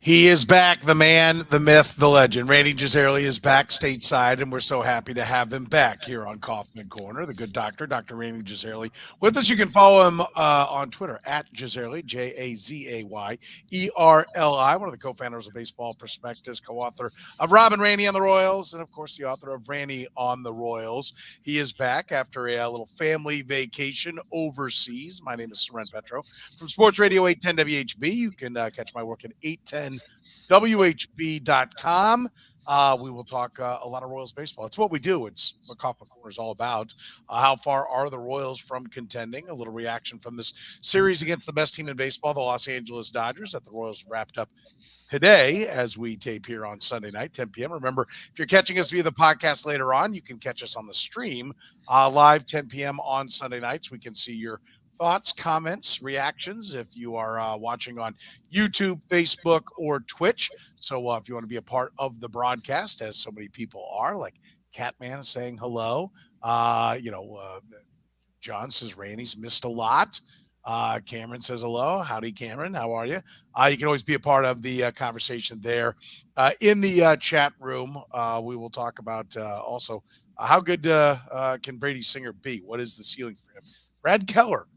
He is back, the man, the myth, the legend. Rany Jazayerli is back stateside, and we're so happy to have him back here on Kaufman Corner. The good doctor, Dr. Rany Jazayerli, with us. You can follow him on Twitter at Jazayerli, Jazayerli, one of the co-founders of Baseball Prospectus, co-author of Rob and Rany on the Royals, and of course the author of Rany on the Royals. He is back after a little family vacation overseas. My name is Soren Petro from Sports Radio 810 WHB. You can catch my work at 810WHB.com. We will talk a lot of Royals baseball. It's what we do. It's what Kaufman Corner is all about. How far are the Royals from contending? A little reaction from this series against the best team in baseball, the Los Angeles Dodgers, that the Royals wrapped up today as we tape here on Sunday night, 10 p.m. Remember, if you're catching us via the podcast later on, you can catch us on the stream live 10 p.m. on Sunday nights. We can see your thoughts, comments, reactions if you are watching on YouTube, Facebook, or Twitch. So if you want to be a part of the broadcast, as so many people are, like Catman saying hello, John says Randy's missed a lot. Cameron says hello. Howdy, Cameron. How are you? You can always be a part of the conversation there in the chat room. We will talk about also how good can Brady Singer be? What is the ceiling for him? Brad Keller.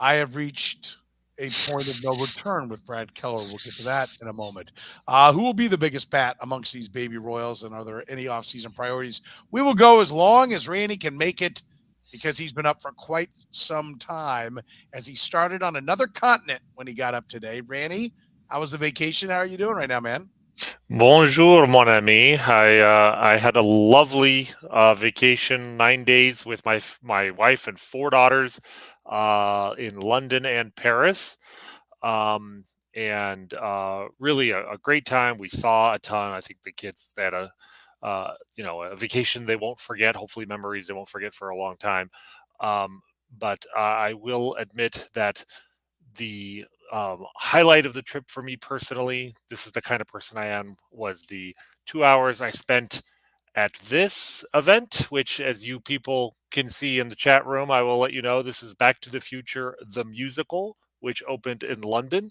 I have reached a point of no return with Brad Keller. We'll get to that in a moment. Who will be the biggest bat amongst these baby Royals, and are there any offseason priorities? We will go as long as Rany can make it, because he's been up for quite some time, as he started on another continent when he got up today. Rany, how was the vacation? How are you doing right now, man? Bonjour, mon ami. I had a lovely vacation, 9 days with my wife and 4 daughters in London and Paris, and really a great time. We saw a ton. I think the kids had a vacation they won't forget. Hopefully, memories they won't forget for a long time. But I will admit that the highlight of the trip for me personally, this is the kind of person I am, was the 2 hours I spent at this event, which, as you people can see in the chat room, I will let you know, this is Back to the Future, the musical, which opened in London.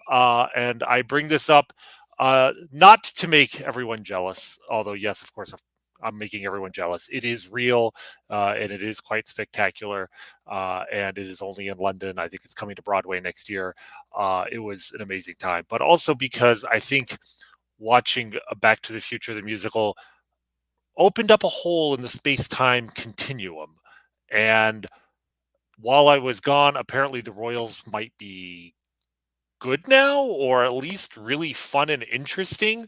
And I bring this up not to make everyone jealous, although, yes, of course, I'm making everyone jealous. It is real, and it is quite spectacular, and it is only in London. I think it's coming to Broadway next year. It was an amazing time, but also because I think watching Back to the Future, the musical, opened up a hole in the space-time continuum. And while I was gone, apparently the Royals might be good now, or at least really fun and interesting.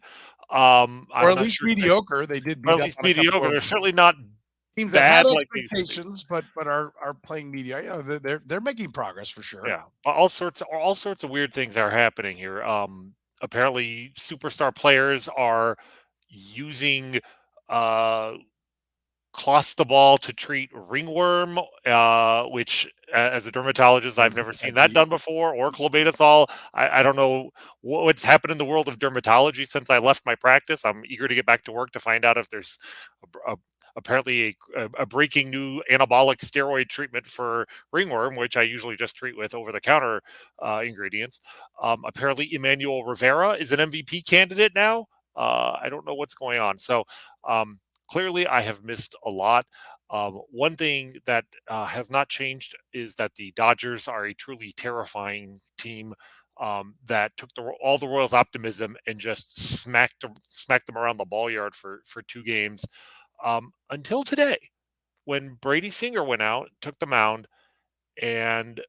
Or I'm at not least sure, mediocre. They did or beat at up least on a couple mediocre. of They're certainly not teams that had bad like they used to be. expectations, but are playing media. They're making progress for sure. Yeah, but all sorts of weird things are happening here. Apparently, superstar players are using uh, clostebol to treat ringworm, which, as a dermatologist, I've never seen that done before, or clobetasol. I don't know what's happened in the world of dermatology since I left my practice. I'm eager to get back to work to find out if there's apparently a breaking new anabolic steroid treatment for ringworm, which I usually just treat with over-the-counter ingredients. Apparently, Emmanuel Rivera is an MVP candidate now. I don't know what's going on. So, clearly, I have missed a lot. One thing that has not changed is that the Dodgers are a truly terrifying team, that took all the Royals' optimism and just smacked them around the ball yard for 2 games, until today, when Brady Singer went out, took the mound, and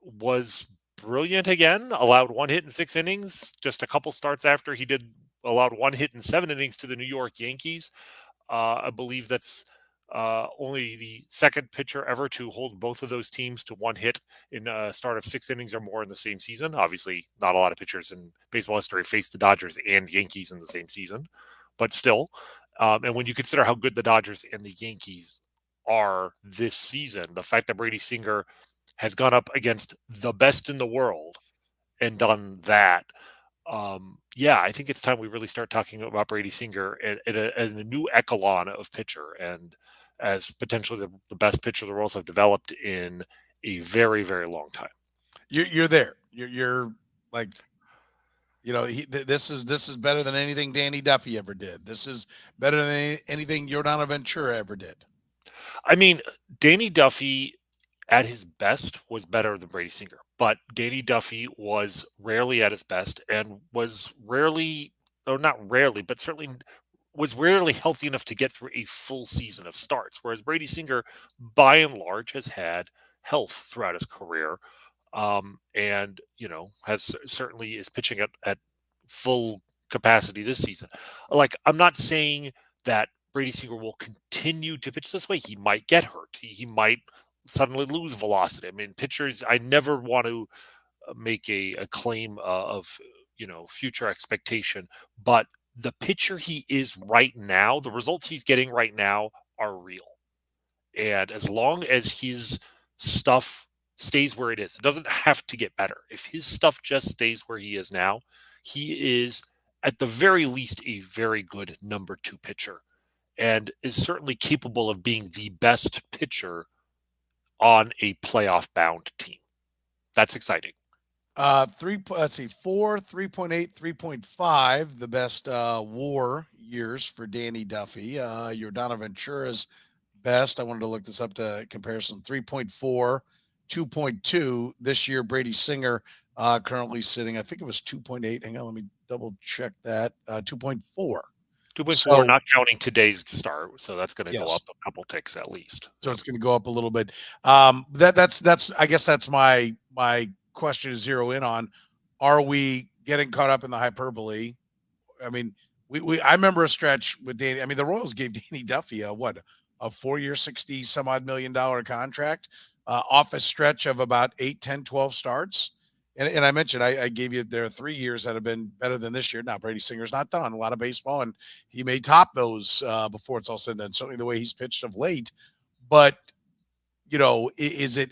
was brilliant again. Allowed 1 hit in 6 innings, just a couple starts after he allowed 1 hit in 7 innings to the New York Yankees. I believe that's only the second pitcher ever to hold both of those teams to 1 hit in a start of 6 innings or more in the same season. Obviously, not a lot of pitchers in baseball history faced the Dodgers and Yankees in the same season, but still. And when you consider how good the Dodgers and the Yankees are this season, the fact that Brady Singer has gone up against the best in the world and done that, I think it's time we really start talking about Brady Singer as a new echelon of pitcher, and as potentially the best pitcher the Royals have developed in a very, very long time. You're there. You're like This is better than anything Danny Duffy ever did. This is better than anything Jordana Ventura ever did. I mean, Danny Duffy at his best was better than Brady Singer, but Danny Duffy was rarely at his best and was rarely, or not rarely, but certainly was rarely healthy enough to get through a full season of starts. Whereas Brady Singer, by and large, has had health throughout his career, and has certainly is pitching at full capacity this season. Like, I'm not saying that Brady Singer will continue to pitch this way. He might get hurt. He might suddenly lose velocity. I mean, pitchers. I never want to make a claim of future expectation, but the pitcher he is right now, the results he's getting right now are real. And as long as his stuff stays where it is, it doesn't have to get better. If his stuff just stays where he is now, he is at the very least a very good number two pitcher and is certainly capable of being the best pitcher on a playoff bound team. That's exciting. Let's see, 4, 3.8, 3.5, the best WAR years for Danny Duffy. Jordana Ventura's best. I wanted to look this up to comparison. 3.4, 2.2 this year. Brady Singer currently sitting. I think it was 2.8. Hang on, let me double check that. 2.4. 2.4, So not counting today's start, so that's going to go up yes, a couple ticks at least. so it's going to go up a little bit. That's I guess that's my question to zero in on. Are we getting caught up in the hyperbole? I mean, I remember a stretch with Danny. I mean, the Royals gave Danny Duffy a 4-year, 60 some odd $1 million contract off a stretch of about 8, 10, 12 starts. And I mentioned I gave you there are 3 years that have been better than this year. Now Brady Singer's not done a lot of baseball, and he may top those before it's all said and done. Certainly the way he's pitched of late, but is it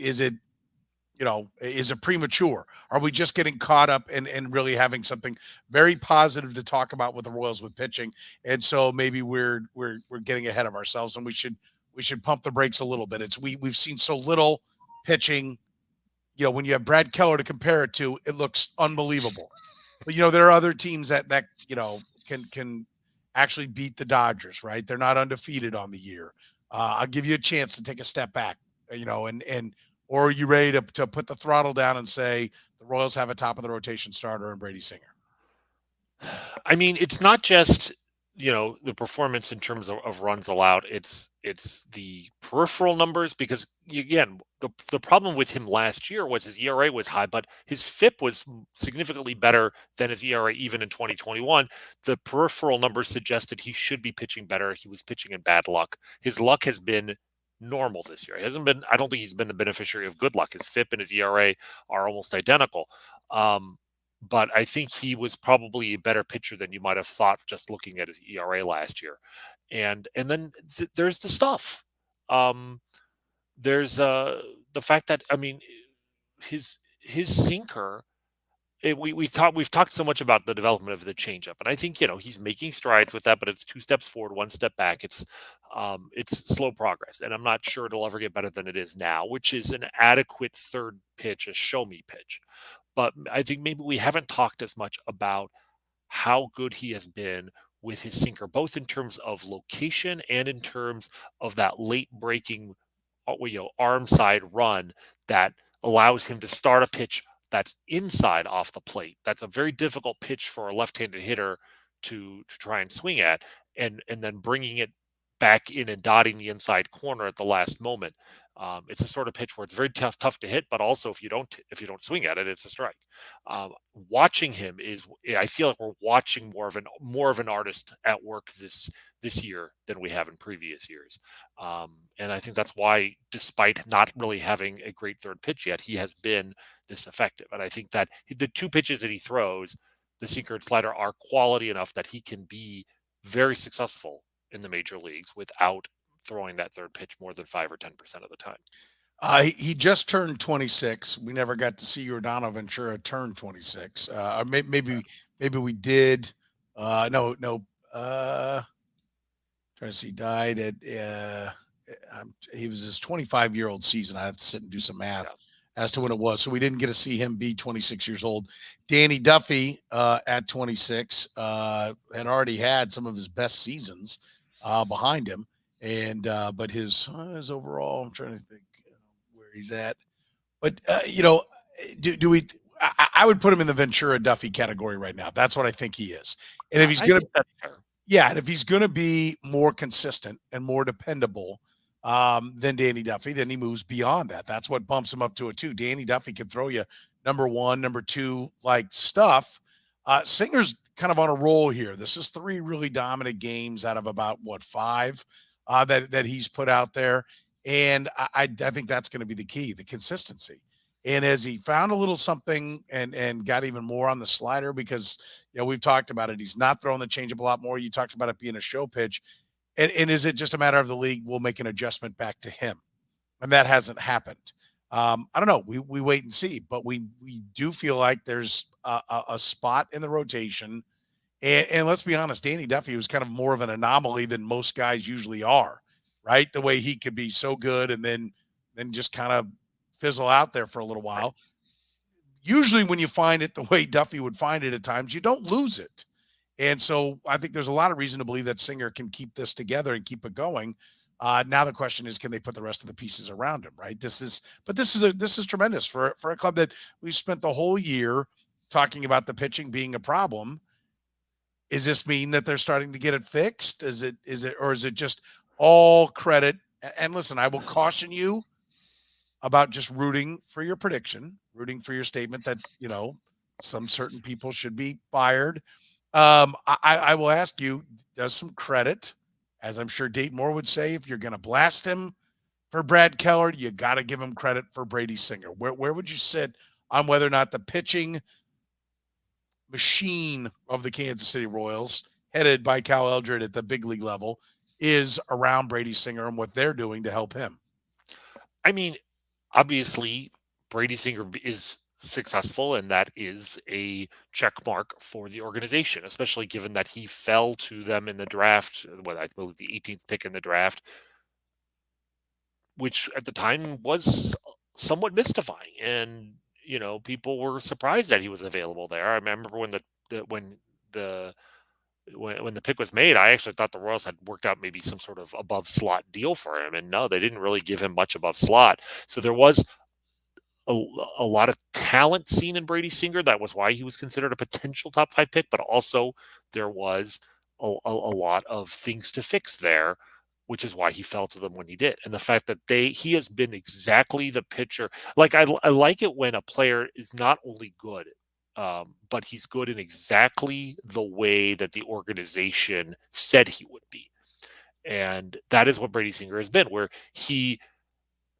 premature? Are we just getting caught up and really having something very positive to talk about with the Royals with pitching? And so maybe we're getting ahead of ourselves, and we should pump the brakes a little bit. We've seen so little pitching. When you have Brad Keller to compare it to, it looks unbelievable. But there are other teams that can actually beat the Dodgers, right? They're not undefeated on the year. I'll give you a chance to take a step back, and or are you ready to put the throttle down and say the Royals have a top of the rotation starter in Brady Singer? I mean, it's not just the performance in terms of runs allowed. It's the peripheral numbers because again, the problem with him last year was his ERA was high, but his FIP was significantly better than his ERA even in 2021. The peripheral numbers suggested he should be pitching better. He was pitching in bad luck. His luck has been normal this year. He hasn't been. I don't think he's been the beneficiary of good luck. His FIP and his ERA are almost identical. But I think he was probably a better pitcher than you might have thought just looking at his ERA last year. And then there's the stuff. Um, there's the fact that I mean his sinker. We've talked so much about the development of the changeup, and I think he's making strides with that, but it's 2 steps forward, 1 step back. It's slow progress, and I'm not sure it'll ever get better than it is now, which is an adequate third pitch, a show me pitch. But I think maybe we haven't talked as much about how good he has been with his sinker, both in terms of location and in terms of that late breaking, arm side run that allows him to start a pitch that's inside off the plate. That's a very difficult pitch for a left-handed hitter to try and swing at, and then bringing it back in and dotting the inside corner at the last moment. It's a sort of pitch where it's very tough to hit, but also if you don't swing at it, it's a strike. Watching him I feel like we're watching more of an artist at work this year than we have in previous years, and I think that's why, despite not really having a great third pitch yet, he has been this effective. And I think that the 2 pitches that he throws, the sinker and slider, are quality enough that he can be very successful in the major leagues without throwing that third pitch more than 5 or 10% of the time. He just turned 26. We never got to see Jordana Ventura turn 26. Or maybe we did. No. Trying to see. Died at. He was his 25-year-old season. I have to sit and do some math. as to when it was. So we didn't get to see him be 26 years old. Danny Duffy at 26 had already had some of his best seasons behind him. And but his overall, I'm trying to think where he's at. But do we? I would put him in the Ventura Duffy category right now. That's what I think he is. And if he's I going to, think that's fair. yeah, and if he's going to be more consistent and more dependable than Danny Duffy, then he moves beyond that. That's what bumps him up to a 2. Danny Duffy can throw you number 1, number 2 like stuff. Singer's kind of on a roll here. This is 3 really dominant games out of about 5 that he's put out there, and I think that's going to be the key, the consistency. And as he found a little something and got even more on the slider, because we've talked about it, he's not throwing the changeup a lot more. You talked about it being a show pitch, and is it just a matter of the league will make an adjustment back to him? And that hasn't happened. I don't know. We wait and see, but we do feel like there's a spot in the rotation. And let's be honest, Danny Duffy was kind of more of an anomaly than most guys usually are, right? The way he could be so good and then just kind of fizzle out there for a little while. Usually when you find it the way Duffy would find it at times, you don't lose it. And so I think there's a lot of reason to believe that Singer can keep this together and keep it going. Now the question is, can they put the rest of the pieces around him? Right. This is tremendous for a club that we've spent the whole year talking about the pitching being a problem. Does this mean that they're starting to get it fixed? Is it just all credit? And listen, I will caution you about just rooting for your prediction, rooting for your statement that, some certain people should be fired. I will ask you, does some credit, as I'm sure Dayton Moore would say, if you're going to blast him for Brad Keller, you got to give him credit for Brady Singer. Where would you sit on whether or not the pitching machine of the Kansas City Royals, headed by Cal Eldred at the big league level, is around Brady Singer and what they're doing to help him? I mean, obviously, Brady Singer is successful, and that is a check mark for the organization, especially given that he fell to them in the draft, I believe the 18th pick in the draft, which at the time was somewhat mystifying. And, people were surprised that he was available there. I remember when the pick was made, I actually thought the Royals had worked out maybe some sort of above slot deal for him. And no, they didn't really give him much above slot. So there was a lot of talent seen in Brady Singer. That was why he was considered a potential top 5 pick, but also there was a lot of things to fix there, which is why he fell to them when he did. And the fact that he has been exactly the pitcher. Like I like it when a player is not only good, but he's good in exactly the way that the organization said he would be. And that is what Brady Singer has been, where he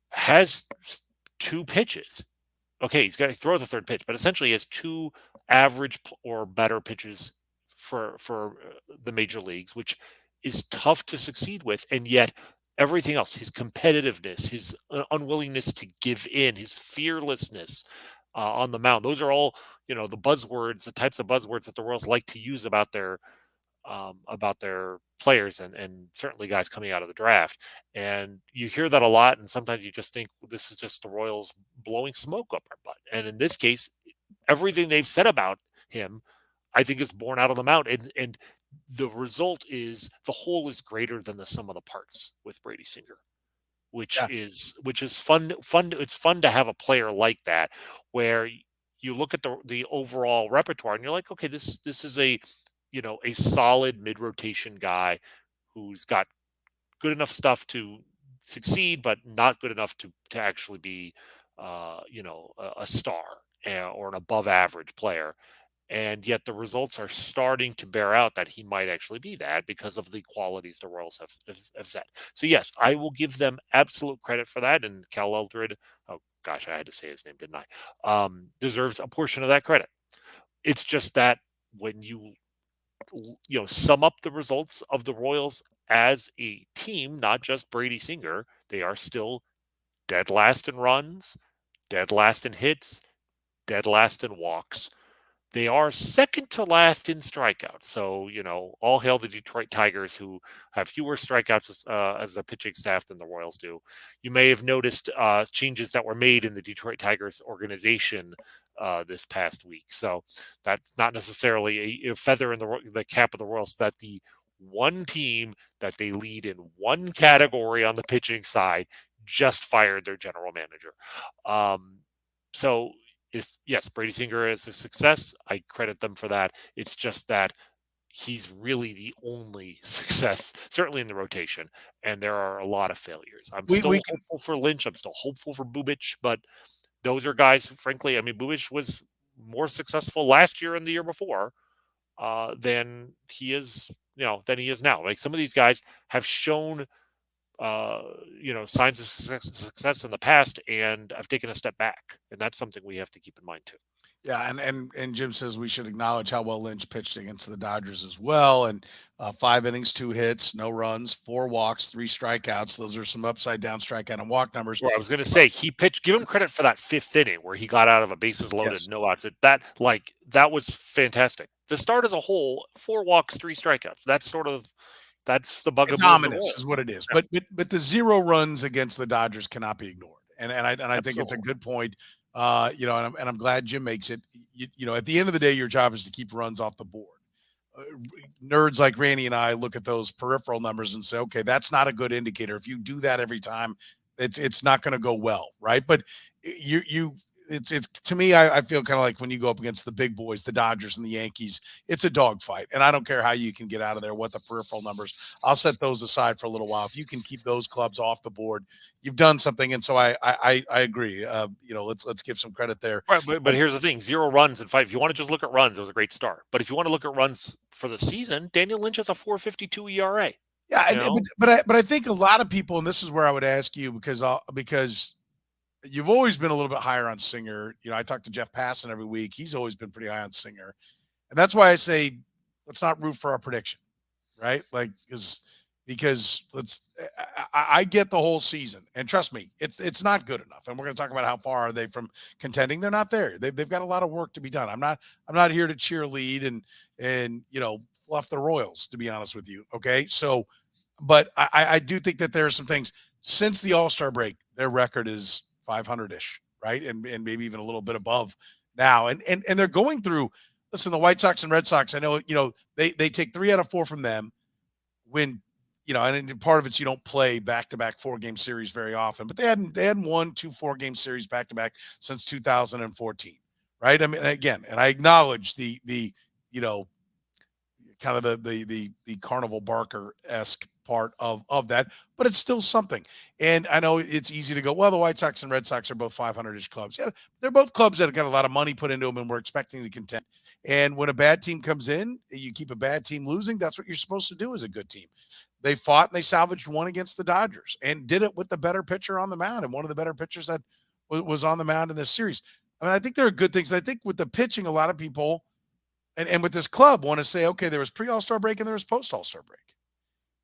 has 2 pitches. Okay, he's got to throw the 3rd pitch, but essentially he has 2 average or better pitches for the major leagues, which is tough to succeed with. And yet everything else, his competitiveness, his unwillingness to give in, his fearlessness on the mound, those are all, the buzzwords, the types of buzzwords that the Royals like to use about their players and certainly guys coming out of the draft. And you hear that a lot, and sometimes you just think, well, this is just the Royals blowing smoke up our butt. And in this case, everything they've said about him, I think, is borne out on the mound. And the result is the whole is greater than the sum of the parts with Brady Singer, which Yeah. is fun. It's fun to have a player like that, where you look at the overall repertoire and you're like, okay, this is a solid mid-rotation guy who's got good enough stuff to succeed, but not good enough to actually be, a star or an above average player. And yet the results are starting to bear out that he might actually be that because of the qualities the Royals have set. So yes, I will give them absolute credit for that. And Cal Eldred, oh gosh, I had to say his name, didn't I? Deserves a portion of that credit. It's just that when you sum up the results of the Royals as a team, not just Brady Singer, they are still dead last in runs, dead last in hits, dead last in walks. They are second to last in strikeouts. So, all hail the Detroit Tigers, who have fewer strikeouts as a pitching staff than the Royals do. You may have noticed changes that were made in the Detroit Tigers organization this past week. So that's not necessarily a feather in the cap of the Royals, that the one team that they lead in one category on the pitching side just fired their general manager. So yes, Brady Singer is a success. I credit them for that. It's just that he's really the only success, certainly in the rotation, and there are a lot of failures. I'm We still can hopeful for Lynch. I'm still hopeful for Bubic, but those are guys, frankly, I mean, Bubic was more successful last year and the year before than he is, than he is now. Like, some of these guys have shown signs of success in the past, and I've taken a step back, and that's something we have to keep in mind too. Yeah, and Jim says we should acknowledge how well Lynch pitched against the Dodgers as well. And 5 innings, 2 hits, no runs, 4 walks, 3 strikeouts. Those are some upside down strikeout and walk numbers. Well, I was going to say, he pitched. Give him credit for that 5th inning where he got out of a bases loaded, Yes. no outs. That was fantastic. The start as a whole, 4 walks, 3 strikeouts. That's the bugaboo. It's ominous, is what it is. Yeah. But the 0 runs against the Dodgers cannot be ignored. And I think it's a good point. And I'm glad Jim makes it. At the end of the day, your job is to keep runs off the board. Nerds like Rany and I look at those peripheral numbers and say, okay, that's not a good indicator. If you do that every time, it's not going to go well, right? But it's to me, I feel kind of like when you go up against the big boys, the Dodgers and the Yankees, it's a dogfight. And I don't care how you can get out of there, what the peripheral numbers, I'll set those aside for a little while. If you can keep those clubs off the board, you've done something. And so I agree. Let's give some credit there. Right, but here's the thing: 0 runs in 5. If you want to just look at runs, it was a great start. But if you want to look at runs for the season, Daniel Lynch has a 4.52 ERA. Yeah, but I think a lot of people, and this is where I would ask you, because you've always been a little bit higher on Singer. I talk to Jeff Passan every week. He's always been pretty high on Singer. And that's why I say, let's not root for our prediction, right? Like, because I get the whole season, and trust me, it's not good enough. And we're going to talk about how far are they from contending. They're not there. They've got a lot of work to be done. I'm not here to cheerlead and fluff the Royals, to be honest with you. Okay. So, but I do think that there are some things since the All-Star break, their record is 500-ish, right? And maybe even a little bit above now. And they're going through, listen, the White Sox and Red Sox, I know, they take 3 out of 4 from them when, and part of it's you don't play back-to-back 4-game series very often, but they hadn't won 2 4-game series back-to-back since 2014, right? I mean, again, and I acknowledge the kind of the Carnival Barker-esque part of that, but it's still something. And I know it's easy to go, well, the White Sox and Red Sox are both 500-ish clubs. Yeah, they're both clubs that have got a lot of money put into them, and we're expecting to contend. And when a bad team comes in, you keep a bad team losing. That's what you're supposed to do as a good team. They fought and they salvaged one against the Dodgers and did it with the better pitcher on the mound, and one of the better pitchers that was on the mound in this series. I mean, I think there are good things. I think with the pitching, a lot of people and with this club want to say, okay, there was pre-All-Star break and there was post-All-Star break.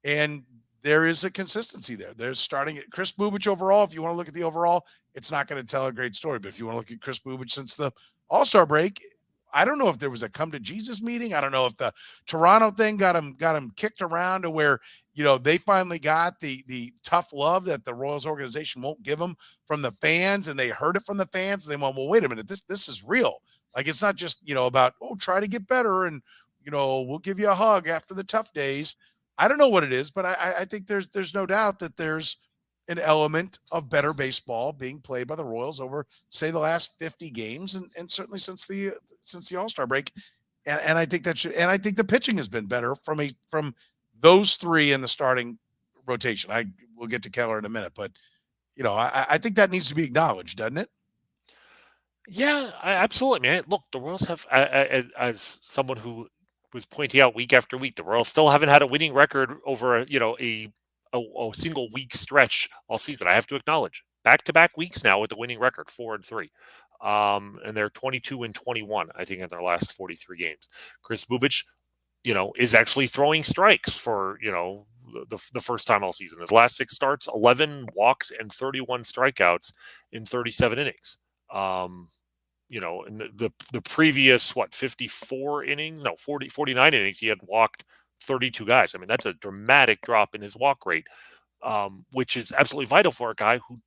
And there is a consistency there. There's starting at Chris Bubic overall. If you want to look at the overall, it's not going to tell a great story. But if you want to look at Chris Bubic since the All-Star break, I don't know if there was a come to Jesus meeting. I don't know if the Toronto thing got him kicked around to where, they finally got the tough love that the Royals organization won't give them from the fans, and they heard it from the fans. And they went, well, wait a minute, this is real. Like, it's not just, about, try to get better and, we'll give you a hug after the tough days. I don't know what it is, but I think there's no doubt that there's an element of better baseball being played by the Royals over, say, the last 50 games, and certainly since the All-Star break. And I think I think the pitching has been better from those 3 in the starting rotation. We'll get to Keller in a minute, but I think that needs to be acknowledged, doesn't it? Yeah, absolutely, man. Look, the Royals have, as someone who was pointing out week after week, the Royals still haven't had a winning record over a single week stretch all season. I have to acknowledge back-to-back weeks now with the winning record, 4-3, and they're 22-21, I think, in their last 43 games. Chris Bubic, is actually throwing strikes for the first time all season. His last 6 starts, 11 walks and 31 strikeouts in 37 innings. in the previous 54 innings, no 49 innings, he had walked 32 guys. I mean, that's a dramatic drop in his walk rate, which is absolutely vital for a guy who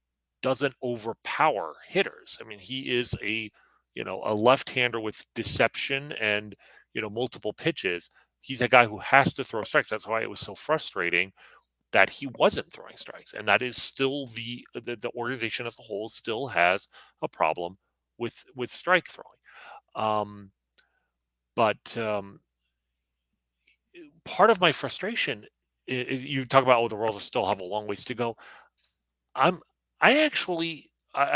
doesn't overpower hitters. I mean, he is a left-hander with deception and multiple pitches. He's a guy who has to throw strikes. That's why it was so frustrating that he wasn't throwing strikes, and that is still the organization as a whole still has a problem with strike throwing. But part of my frustration is you talk about the Royals still have a long ways to go. I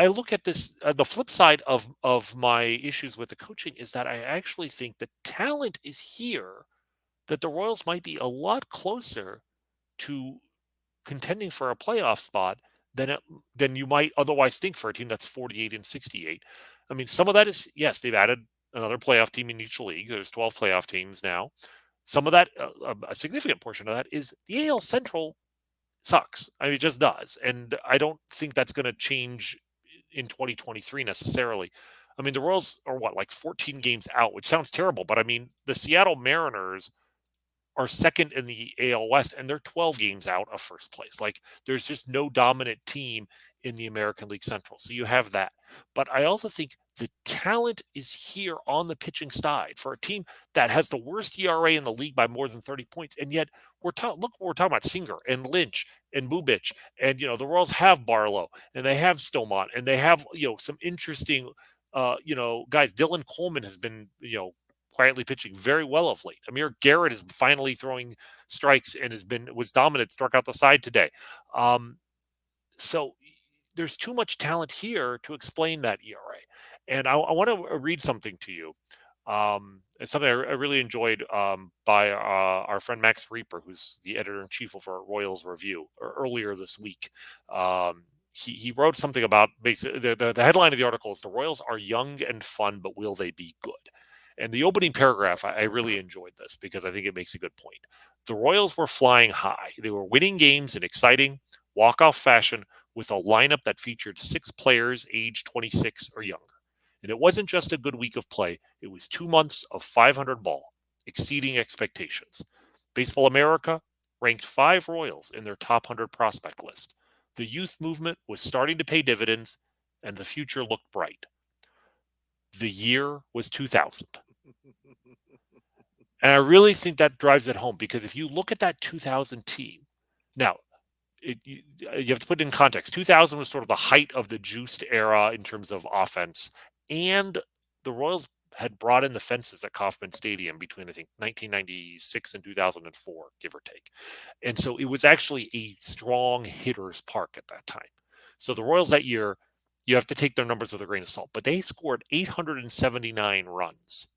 look at this. The flip side of my issues with the coaching is that I actually think the talent is here. That the Royals might be a lot closer to contending for a playoff spot than you might otherwise think for a team that's 48 and 68. I mean, some of that is, yes, they've added another playoff team in each league. There's 12 playoff teams now. Some of that, a significant portion of that, is the AL Central sucks. I mean, it just does. And I don't think that's going to change in 2023 necessarily. I mean, the Royals are like 14 games out, which sounds terrible, but I mean, the Seattle Mariners are second in the AL West, and they're 12 games out of first place. Like, there's just no dominant team in the American League Central. So you have that. But I also think the talent is here on the pitching side for a team that has the worst ERA in the league by more than 30 points. And yet we're talking about Singer and Lynch and Bubic. And, the Royals have Barlow and they have Stillmont and they have, some interesting, guys. Dylan Coleman has been, quietly pitching very well of late. Amir Garrett is finally throwing strikes and was dominant, struck out the side today. So there's too much talent here to explain that ERA. And I want to read something to you. It's something I really enjoyed by our friend Max Reaper, who's the editor-in-chief of our Royals Review, earlier this week. He wrote something about basically the headline of the article is "The Royals are young and fun, but will they be good?" And the opening paragraph, I really enjoyed this because I think it makes a good point. The Royals were flying high. They were winning games in exciting walk-off fashion with a lineup that featured 6 players aged 26 or younger. And it wasn't just a good week of play. It was 2 months of 500 ball, exceeding expectations. Baseball America ranked 5 Royals in their top 100 prospect list. The youth movement was starting to pay dividends, and the future looked bright. The year was 2000. And I really think that drives it home because if you look at that 2000 team, now you have to put it in context. 2000 was sort of the height of the juiced era in terms of offense, and the Royals had brought in the fences at Kauffman Stadium between, I think, 1996 and 2004, give or take. And so it was actually a strong hitter's park at that time. So the Royals that year, you have to take their numbers with a grain of salt, but they scored 879 runs.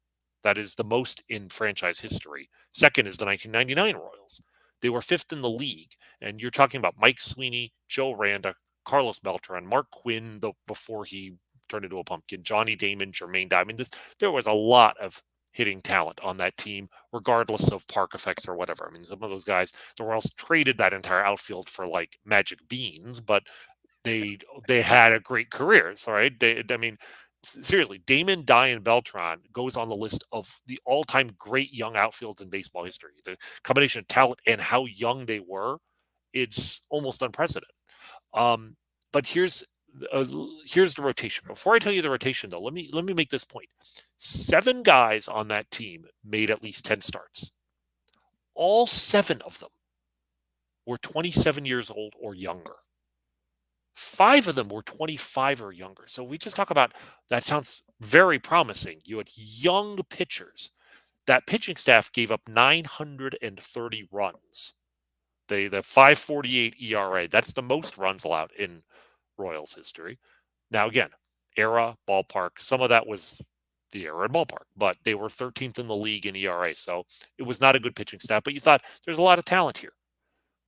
That is the most in franchise history. Second is the 1999 Royals. They were 5th in the league. And you're talking about Mike Sweeney, Joe Randa, Carlos Beltran, Mark Quinn before he turned into a pumpkin, Johnny Damon, Jermaine Diamond. There was a lot of hitting talent on that team, regardless of park effects or whatever. I mean, some of those guys, the Royals traded that entire outfield for like magic beans, but they had a great careers, right? Seriously, Damon, Dye, and Beltran goes on the list of the all-time great young outfields in baseball history. The combination of talent and how young they were, it's almost unprecedented. But here's the rotation. Before I tell you the rotation, though, let me make this point. 7 guys on that team made at least 10 starts. All 7 of them were 27 years old or younger. 5 of them were 25 or younger. So we just talk about that sounds very promising. You had young pitchers. That pitching staff gave up 930 runs. The 5.48 ERA. That's the most runs allowed in Royals history. Now again, era, ballpark. Some of that was the era and ballpark, but they were 13th in the league in ERA. So it was not a good pitching staff. But you thought there's a lot of talent here.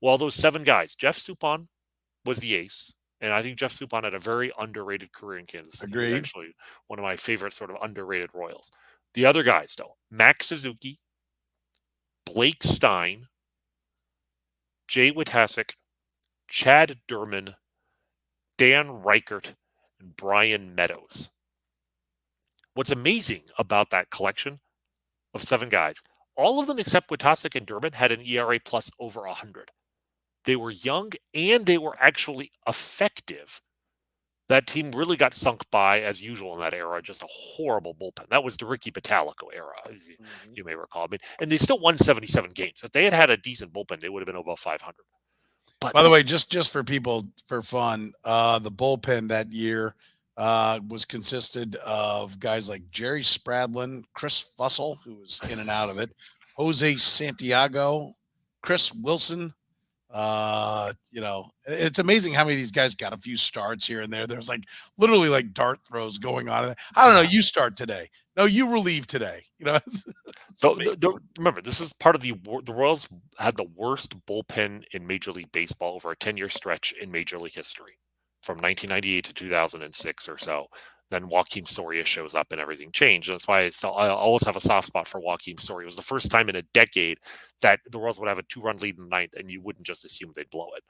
Well, those 7 guys, Jeff Suppan was the ace. And I think Jeff Suppan had a very underrated career in Kansas City. Agreed. Actually, one of my favorite sort of underrated Royals. The other guys, though, Max Suzuki, Blake Stein, Jay Witasick, Chad Durman, Dan Reichert, and Brian Meadows. What's amazing about that collection of 7 guys, all of them except Witasic and Durbin had an ERA plus over 100. They were young and they were actually effective. That team really got sunk by, as usual in that era, just a horrible bullpen. That was the Ricky Batalico era, as you may recall. I mean, and they still won 77 games. If they had a decent bullpen, they would have been above 500. But by the way, just for people for fun, the bullpen that year was consisted of guys like Jerry Spradlin, Chris Fussell, who was in and out of it, Jose Santiago, Chris Wilson. It's amazing how many of these guys got a few starts here and there. There's like literally like dart throws going on. I don't know. You start today. No, you relieve today. So remember, this is part of the Royals had the worst bullpen in Major League Baseball over a 10-year stretch in Major League history, from 1998 to 2006 or so. Then Joaquim Soria shows up and everything changed. That's why I always have a soft spot for Joaquim Soria. It was the first time in a decade that the Royals would have a 2-run lead in the ninth, and you wouldn't just assume they'd blow it.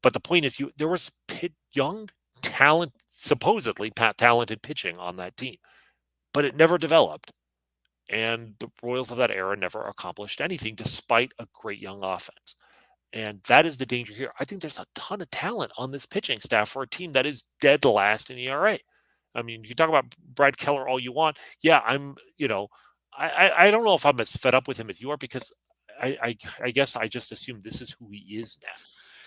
But the point is, there was young talent, supposedly talented pitching on that team, but it never developed. And the Royals of that era never accomplished anything despite a great young offense. And that is the danger here. I think there's a ton of talent on this pitching staff for a team that is dead last in ERA. I mean, you talk about Brad Keller all you want. Yeah, I don't know if I'm as fed up with him as you are, because I guess I just assume this is who he is now.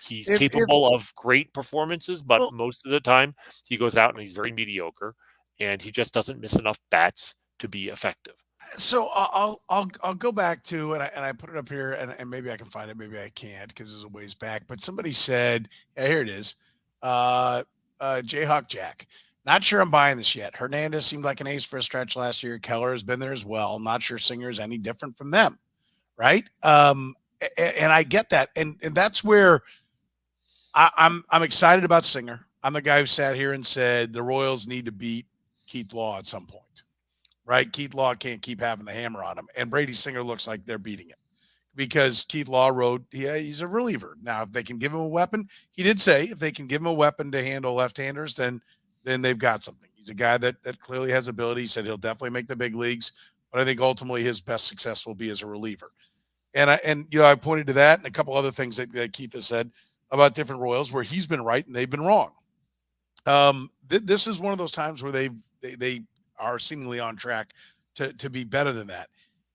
He's capable of great performances, but most of the time he goes out and he's very mediocre, and he just doesn't miss enough bats to be effective. So I'll go back to, and I put it up here, and maybe I can find it, maybe I can't because it was a ways back. But somebody said, yeah, here it is, Jayhawk Jack. Not sure I'm buying this yet. Hernandez seemed like an ace for a stretch last year. Keller has been there as well. Not sure Singer is any different from them, right? And I get that, and that's where I'm excited about Singer. I'm the guy who sat here and said the Royals need to beat Keith Law at some point. Right? Keith Law can't keep having the hammer on him. And Brady Singer looks like they're beating him because Keith Law he's a reliever. Now, if they can give him a weapon, he did say if they can give him a weapon to handle left-handers, then they've got something. He's a guy that clearly has ability. He said he'll definitely make the big leagues, but I think ultimately his best success will be as a reliever. And I pointed to that and a couple other things that Keith has said about different Royals where he's been right and they've been wrong. This is one of those times where they are seemingly on track to be better than that.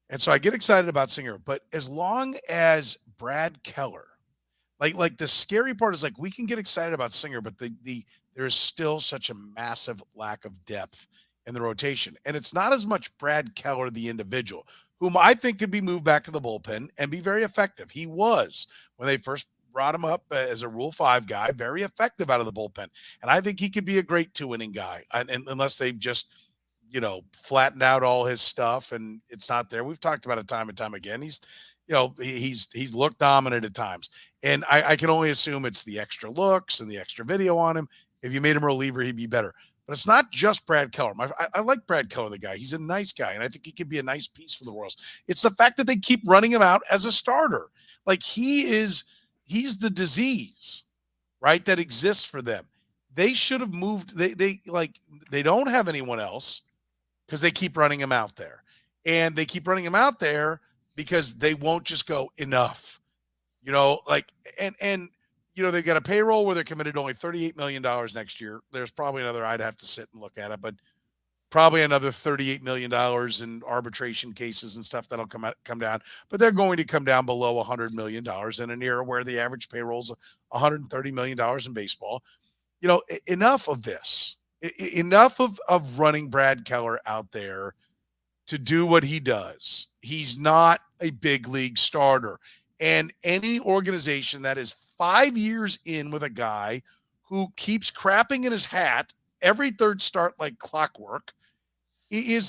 And so I get excited about Singer, but as long as Brad Keller, like the scary part is like, we can get excited about Singer, but there is still such a massive lack of depth in the rotation. And it's not as much Brad Keller, the individual, whom I think could be moved back to the bullpen and be very effective. He was, when they first brought him up as a Rule 5 guy, very effective out of the bullpen. And I think he could be a great 2-inning guy, and unless they've just flattened out all his stuff and it's not there. We've talked about it time and time again. He's looked dominant at times, and I can only assume it's the extra looks and the extra video on him. If you made him a reliever, he'd be better. But it's not just Brad Keller. I like Brad Keller, the guy. He's a nice guy, and I think he could be a nice piece for the Royals. It's the fact that they keep running him out as a starter. Like he's the disease, right, that exists for them. They should have moved. They don't have anyone else, because they keep running him out there. And they keep running him out there because they won't just go enough. They've got a payroll where they're committed to only $38 million next year. There's probably another, I'd have to sit and look at it, but probably another $38 million in arbitration cases and stuff that'll come down. But they're going to come down below $100 million in an era where the average payroll is $130 million in baseball. Enough of this. Enough of running Brad Keller out there to do what he does. He's not a big league starter. And any organization that is 5 years in with a guy who keeps crapping in his hat every third start like clockwork he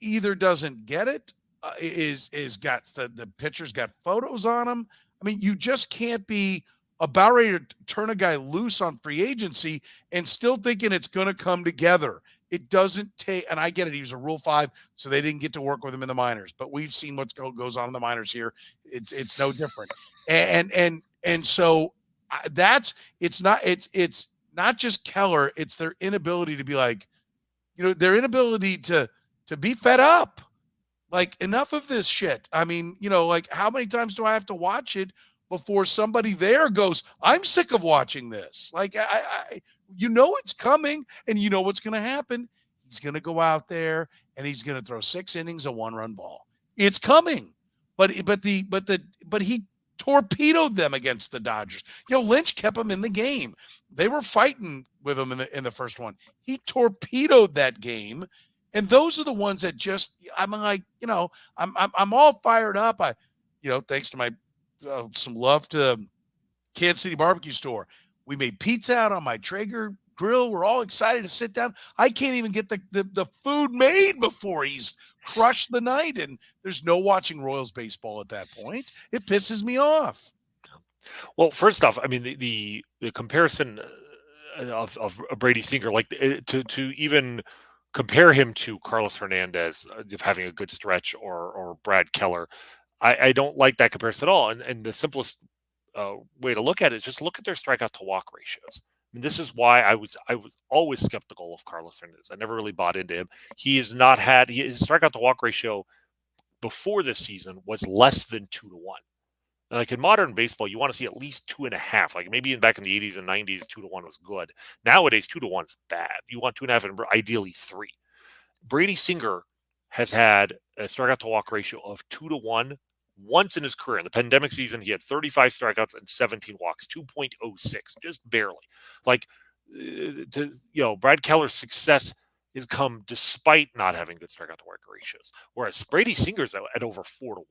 either doesn't get it, the pitcher's got photos on him. I mean, you just can't be about ready to turn a guy loose on free agency and still thinking it's going to come together. It doesn't take, and I get it. He was a Rule 5, so they didn't get to work with him in the minors. But we've seen what goes on in the minors here. It's no different. And so it's not just Keller. It's their inability to be like, their inability to be fed up. Like, enough of this shit. I mean, like, how many times do I have to watch it before somebody there goes, I'm sick of watching this? Like, it's coming, and you know what's going to happen. He's going to go out there and he's going to throw 6 innings, a 1-run ball. It's coming. But he torpedoed them against the Dodgers. Lynch kept them in the game. They were fighting with him in the first one. He torpedoed that game. And those are the ones that just, I'm like, I'm all fired up. Thanks to my some love to Kansas City barbecue store. We made pizza out on my Traeger grill. We're all excited to sit down. I can't even get the food made before he's crushed the night. And there's no watching Royals baseball at that point. It pisses me off. Well, first off, I mean, the comparison of Brady Singer, like to even compare him to Carlos Hernandez of having a good stretch or Brad Keller, I don't like that comparison at all. And the simplest way to look at it is just look at their strikeout to walk ratios. I mean, this is why I was always skeptical of Carlos Hernandez. I never really bought into him. He has not had his strikeout to walk ratio before this season was less than 2-1. Like in modern baseball, you want to see at least 2.5. Like maybe back in the 80s and 90s, 2-1 was good. Nowadays, 2-1 is bad. You want 2.5 and ideally 3. Brady Singer has had a strikeout to walk ratio of 2-1 once in his career. In the pandemic season, he had 35 strikeouts and 17 walks, 2.06, just barely. Like, Brad Keller's success has come despite not having good strikeout to walk ratios, whereas Brady Singer's at over 4-1.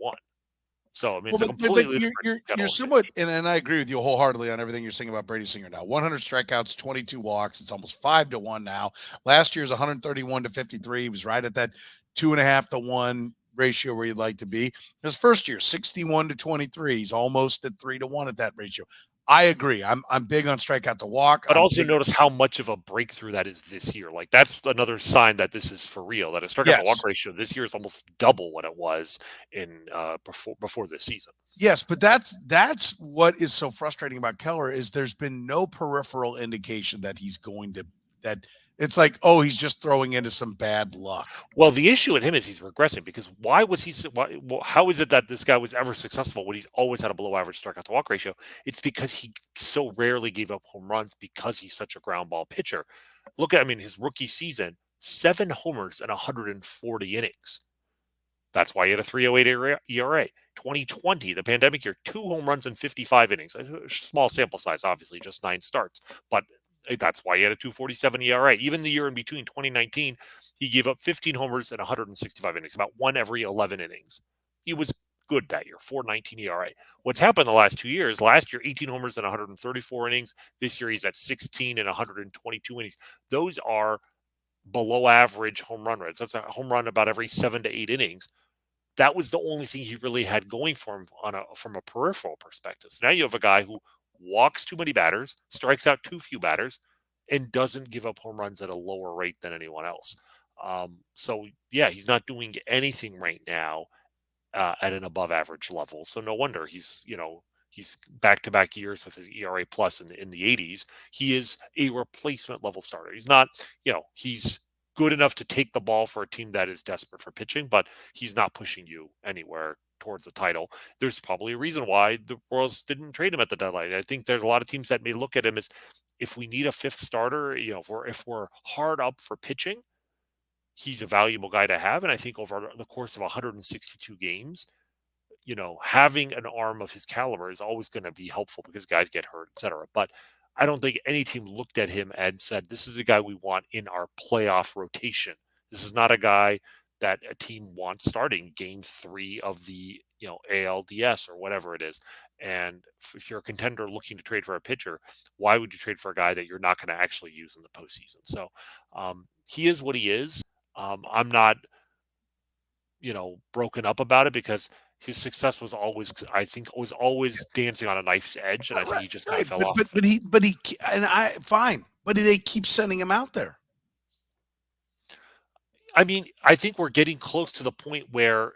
So I mean, it's a completely different you're somewhat, and I agree with you wholeheartedly on everything you're saying about Brady Singer now. 100 strikeouts, 22 walks. It's almost 5-1 now. Last year's 131-53. He was right at that 2.5-1 ratio where you'd like to be. His first year, 61-23. He's almost at 3-1 at that ratio. I agree. I'm big on strikeout to walk. But also notice how much of a breakthrough that is this year. Like that's another sign that this is for real. That a strikeout to walk ratio this year is almost double what it was in before this season. Yes, but that's what is so frustrating about Keller is there's been no peripheral indication that he's going to that. It's like, oh, he's just throwing into some bad luck. Well, the issue with him is he's regressing because how is it that this guy was ever successful when he's always had a below average strikeout to walk ratio? It's because he so rarely gave up home runs because he's such a ground ball pitcher. Look at, his rookie season, 7 homers and 140 innings. That's why he had a 3.08 ERA. 2020, the pandemic year, 2 home runs and 55 innings. A small sample size, obviously, just 9 starts, but that's why he had a 2.47 ERA. Even the year in between, 2019, he gave up 15 homers and 165 innings, about 1 every 11 innings. He was good that year, 4.19 ERA. What's happened the last 2 years? Last year, 18 homers and 134 innings. This year, he's at 16 and 122 innings. Those are below average home run rates. That's a home run about every 7 to 8 innings. That was the only thing he really had going for him from a peripheral perspective. So now you have a guy who walks too many batters, strikes out too few batters, and doesn't give up home runs at a lower rate than anyone else. So yeah, he's not doing anything right now at an above average level. So no wonder he's back-to-back years with his ERA plus in the 80s. He is a replacement level starter. He's not, he's good enough to take the ball for a team that is desperate for pitching, but he's not pushing you anywhere towards the title. There's probably a reason why the Royals didn't trade him at the deadline. I think there's a lot of teams that may look at him as, if we need a 5th starter, if we're hard up for pitching, he's a valuable guy to have. And I think over the course of 162 games, having an arm of his caliber is always going to be helpful because guys get hurt, etc. But I don't think any team looked at him and said, this is a guy we want in our playoff rotation. This is not a guy that a team wants starting game 3 of the ALDS or whatever it is. And if you're a contender looking to trade for a pitcher, why would you trade for a guy that you're not going to actually use in the postseason? So he is what he is. I'm not, broken up about it because his success was always, I think, was always dancing on a knife's edge, and I think he just kind of fell off. But they keep sending him out there. I think we're getting close to the point where,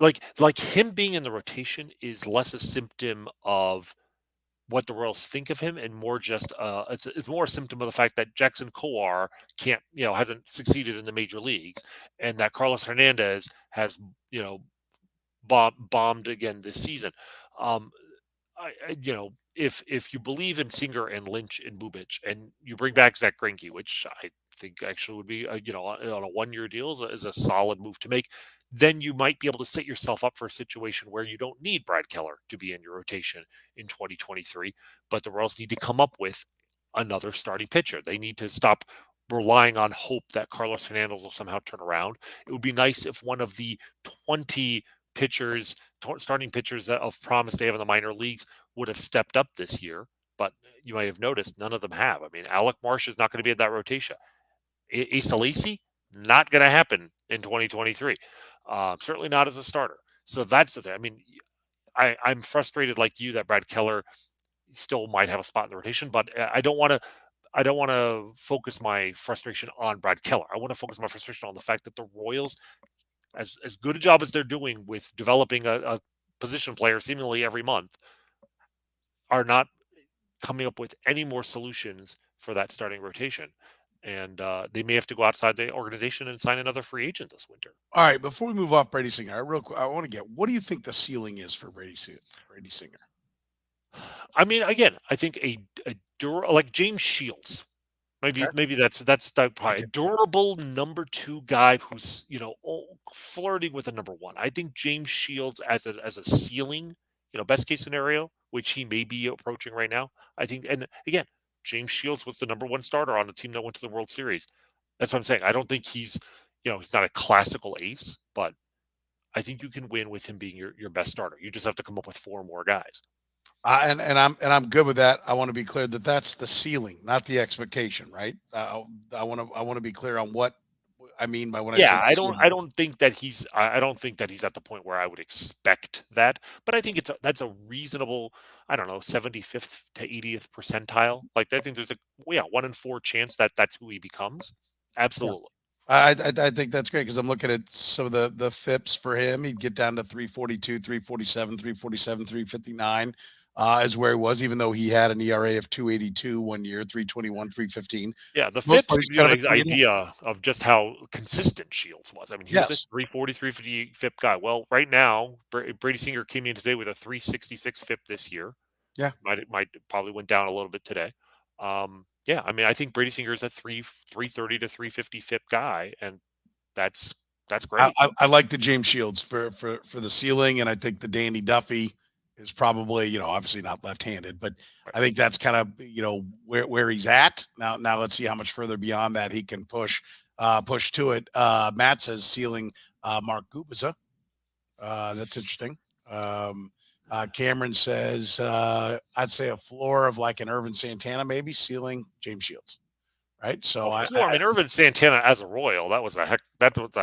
like him being in the rotation is less a symptom of what the Royals think of him, and more just it's more a symptom of the fact that Jackson Kowar can't, hasn't succeeded in the major leagues, and that Carlos Hernandez has, you know, bombed again this season. Um, if you believe in Singer and Lynch and Bubic, and you bring back Zach Greinke, which I think actually would be, on a 1 year deal is a solid move to make, then you might be able to set yourself up for a situation where you don't need Brad Keller to be in your rotation in 2023, but the Royals need to come up with another starting pitcher. They need to stop relying on hope that Carlos Hernandez will somehow turn around. It would be nice if one of the 20 pitchers, starting pitchers of promise they have in the minor leagues, would have stepped up this year. But you might have noticed none of them have. I mean, Alec Marsh is not going to be in that rotation. Asa Lacy, not going to happen in 2023. Certainly not as a starter. So that's the thing. I mean, I'm frustrated like you that Brad Keller still might have a spot in the rotation, but I don't want to focus my frustration on Brad Keller. I want to focus my frustration on the fact that the Royals, as good a job as they're doing with developing a position player seemingly every month, are not coming up with any more solutions for that starting rotation. And they may have to go outside the organization and sign another free agent this winter. All right, before we move off Brady Singer, real quick, I want to get, what do you think the ceiling is for Brady Singer? I mean, again, I think like James Shields. Okay. Maybe that's probably a durable number 2 guy who's, flirting with a number 1. I think James Shields as a ceiling, best case scenario, which he may be approaching right now. I think, and again, James Shields was the number 1 starter on the team that went to the World Series. That's what I'm saying. I don't think he's not a classical ace, but I think you can win with him being your best starter. You just have to come up with 4 more guys. And I'm good with that. I want to be clear that that's the ceiling, not the expectation, right? I want to be clear on what I mean by when I say ceiling. I don't think that he's at the point where I would expect that, but I think that's a reasonable, I don't know, 75th to 80th percentile. Like, I think there's a 1 in 4 chance that that's who he becomes. Absolutely. I think that's great because I'm looking at some of the FIPS for him. He'd get down to 342, 347, 347, 359 is where he was, even though he had an ERA of 282 1 year, 321, 315. Yeah, the FIPS gives you an idea of just how consistent Shields was. I mean, he was a 340, 350 FIP guy. Well, right now, Brady Singer came in today with a 366 FIP this year. Yeah, might probably went down a little bit today. Yeah, I mean, I think Brady Singer is a 330 to 350 FIP guy, and that's great. I like the James Shields for the ceiling, and I think the Danny Duffy is probably, obviously not left-handed, but I think that's kind of, where he's at. Now let's see how much further beyond that he can push to it. Matt says ceiling Mark Gubicza. That's interesting. Cameron says I'd say a floor of like an Irvin Santana, maybe ceiling James Shields. Right. So I mean, Irvin Santana as a Royal, that was a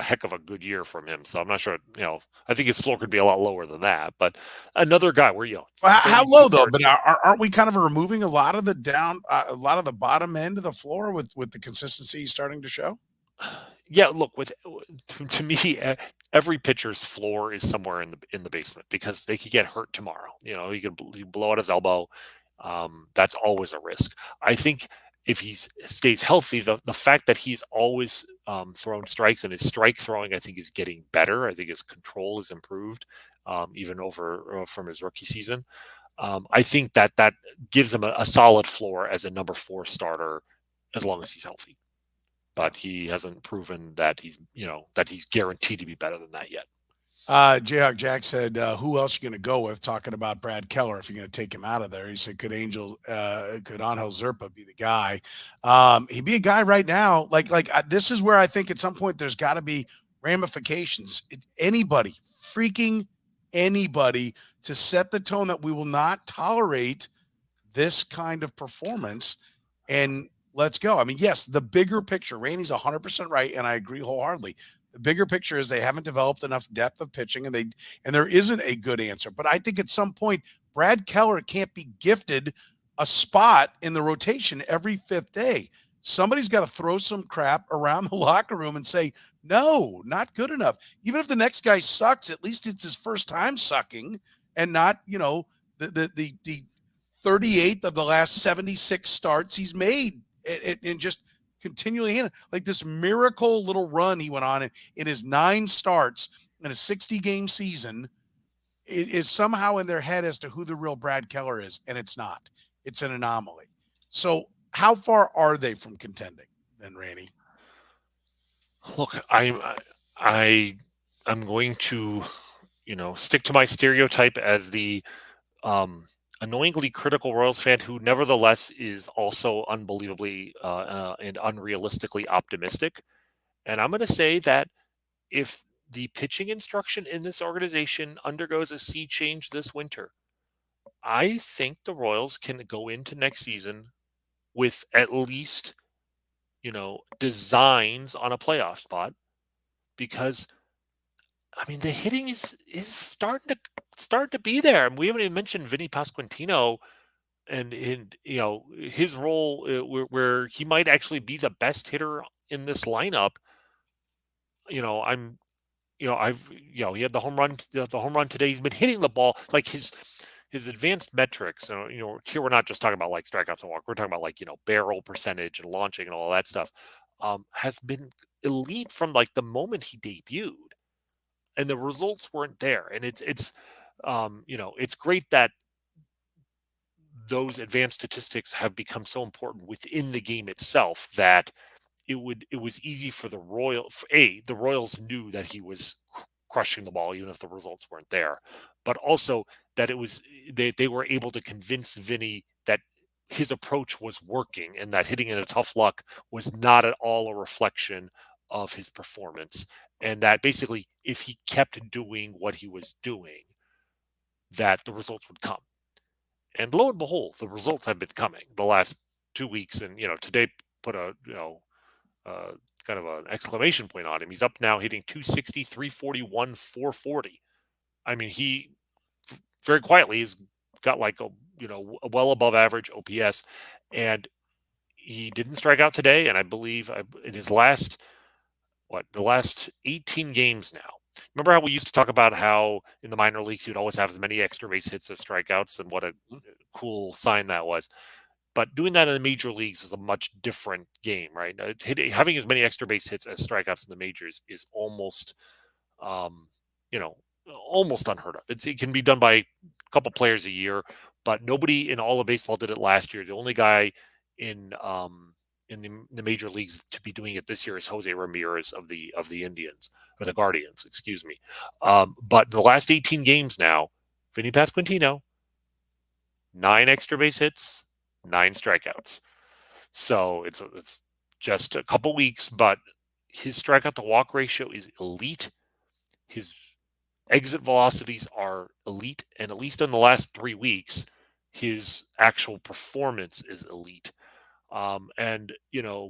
heck of a good year from him. So I'm not sure, I think his floor could be a lot lower than that. But another guy where, how low though? But aren't we kind of removing a lot of the bottom end of the floor with the consistency starting to show? Yeah, look, to me, every pitcher's floor is somewhere in the basement because they could get hurt tomorrow. He could blow out his elbow. That's always a risk. I think if he stays healthy, the fact that he's always thrown strikes and his strike throwing, I think, is getting better. I think his control is improved, even over from his rookie season. I think that gives him a solid floor as a number 4 starter, as long as he's healthy. But he hasn't proven that he's guaranteed to be better than that yet. Jayhawk Jack said, who else are you going to go with? Talking about Brad Keller, if you're going to take him out of there. He said, could Angel Zerpa be the guy? He'd be a guy right now. This is where I think at some point there's got to be ramifications. Freaking anybody to set the tone that we will not tolerate this kind of performance. And let's go. I mean, yes, the bigger picture, Rany's 100% right, and I agree wholeheartedly. The bigger picture is they haven't developed enough depth of pitching, and there isn't a good answer. But I think at some point, Brad Keller can't be gifted a spot in the rotation every 5th day. Somebody's got to throw some crap around the locker room and say, no, not good enough. Even if the next guy sucks, at least it's his first time sucking and not, the 38th of the last 76 starts he's made, and just continually in like this miracle little run he went on in his 9 starts in a 60-game season. It is somehow in their head as to who the real Brad Keller is, and it's not. It's an anomaly. So how far are they from contending then, Rany? Look, I I'm going to stick to my stereotype as the annoyingly critical Royals fan who, nevertheless, is also unbelievably and unrealistically optimistic. And I'm going to say that if the pitching instruction in this organization undergoes a sea change this winter, I think the Royals can go into next season with at least, designs on a playoff spot, because I mean the hitting is starting to be there. And we haven't even mentioned Vinny Pasquantino and his role, where he might actually be the best hitter in this lineup. I'm I've he had the home run today. He's been hitting the ball like his advanced metrics. Here we're not just talking about like strikeouts and walk. We're talking about like barrel percentage and launching and all that stuff. Has been elite from like the moment he debuted, and the results weren't there. And it's great that those advanced statistics have become so important within the game itself that it was easy for the Royals knew that he was crushing the ball even if the results weren't there, but also that they were able to convince Vinny that his approach was working and that hitting in a tough luck was not at all a reflection of his performance, and that basically if he kept doing what he was doing, that the results would come. And lo and behold, the results have been coming the last 2 weeks. And today put a uh, kind of an exclamation point on him. He's up now hitting 260, 341, 440. I mean, he very quietly has got like a well above average OPS, and he didn't strike out today. And I believe in his the last 18 games now. Remember how we used to talk about how in the minor leagues you'd always have as many extra base hits as strikeouts, and what a cool sign that was. But doing that in the major leagues is a much different game, right? Having as many extra base hits as strikeouts in the majors is um, you know, almost unheard of. It can be done by a couple players a year, but nobody in all of baseball did it last year. The only guy in the major leagues to be doing it this year is Jose Ramirez of the Indians, or the Guardians, excuse me. But the last 18 games now, Vinny Pasquantino, 9 extra base hits, 9 strikeouts. So it's just a couple weeks, but his strikeout to walk ratio is elite. His exit velocities are elite, and at least in the last 3 weeks, his actual performance is elite. And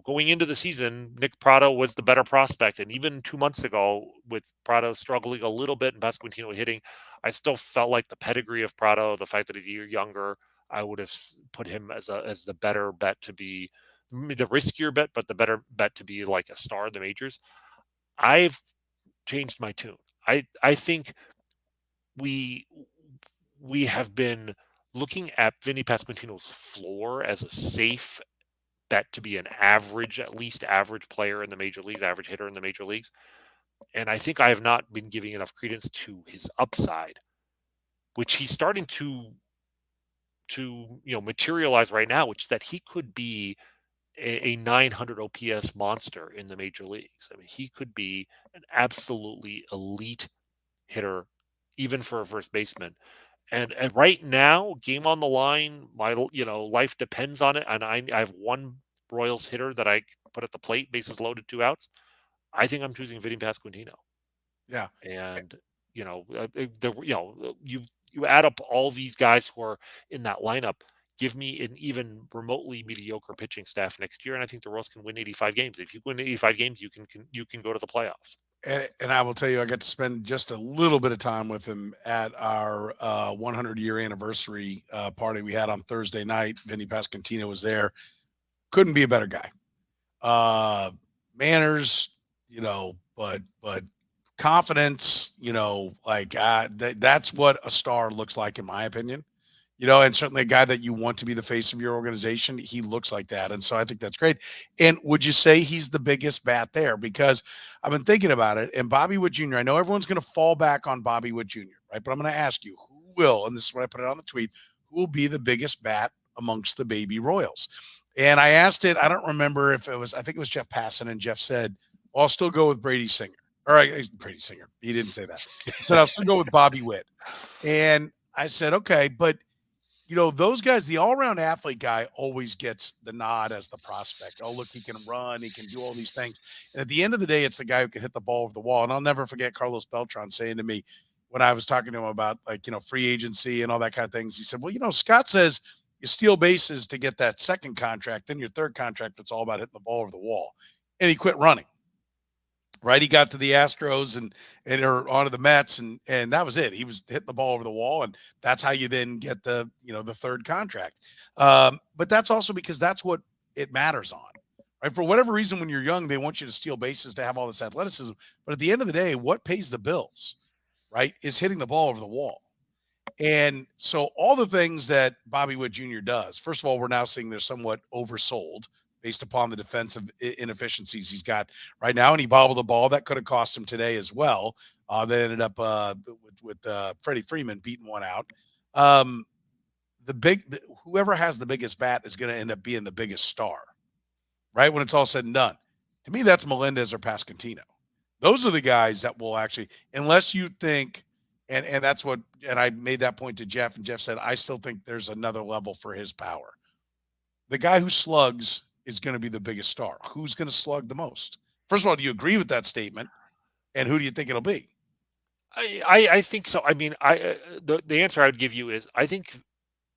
going into the season, Nick Prado was the better prospect, and even 2 months ago, with Prado struggling a little bit and Pasquantino hitting, I still felt like the pedigree of Prado, the fact that he's a year younger, I would have put him as the better bet to be the riskier bet, but the better bet to be like a star in the majors. I've changed my tune. I think we we have been looking at Vinny Pasquantino's floor as a safe bet to be an average, at least average player in the major leagues, average hitter in the major leagues. And I think I have not been giving enough credence to his upside, which he's starting to materialize right now, which is that he could be a 900 OPS monster in the major leagues. I mean, he could be an absolutely elite hitter, even for a first baseman. And right now, game on the line, my life depends on it. And I have one Royals hitter that I put at the plate, bases loaded, 2 outs. I think I'm choosing Vinny Pasquantino. Yeah. And you add up all these guys who are in that lineup. Give me an even remotely mediocre pitching staff next year, and I think the Royals can win 85 games. If you win 85 games, you can go to the playoffs. And I will tell you, I got to spend just a little bit of time with him at our 100-year anniversary party we had on Thursday night. Vinny Pasquantino was there. Couldn't be a better guy. Manners, but confidence, that's what a star looks like, in my opinion. and certainly a guy that you want to be the face of your organization. He looks like that. And so I think that's great. And would you say he's the biggest bat there? Because I've been thinking about it. And Bobby Witt Jr., I know everyone's going to fall back on Bobby Witt Jr., right? But I'm going to ask you, who will, and this is what I put it on the tweet, who will be the biggest bat amongst the baby Royals? And I asked it, I don't remember if it was, I think it was Jeff Passan, and Jeff said, well, I'll still go with Brady Singer. Brady Singer. He didn't say that. He said, I'll still go with Bobby Witt. And I said, okay, but those guys, the all-around athlete guy always gets the nod as the prospect. Oh, look, he can run, he can do all these things. And at the end of the day, it's the guy who can hit the ball over the wall. And I'll never forget Carlos Beltran saying to me when I was talking to him about free agency and all that kind of things. He said, well, Scott says you steal bases to get that second contract. Then your third contract, it's all about hitting the ball over the wall. And he quit running. Right, he got to the Astros and or onto the Mets, and that was it. He was hitting the ball over the wall, and that's how you then get the third contract. But that's also because that's what it matters on, right? For whatever reason, when you're young, they want you to steal bases to have all this athleticism. But at the end of the day, what pays the bills, right, is hitting the ball over the wall. And so all the things that Bobby Witt Jr. does, first of all, we're now seeing they're somewhat oversold based upon the defensive inefficiencies he's got right now. And he bobbled a ball that could have cost him today as well. They ended up with Freddie Freeman beating one out. Whoever has the biggest bat is going to end up being the biggest star, right? When it's all said and done. To me, that's Melendez or Pasquantino. Those are the guys that will actually, unless you think, and that's what, and I made that point to Jeff, and Jeff said, I still think there's another level for his power. The guy who slugs is going to be the biggest star. Who's going to slug the most? First of all, do you agree with that statement? And who do you think it'll be? I think so. I mean, the answer I would give you is I think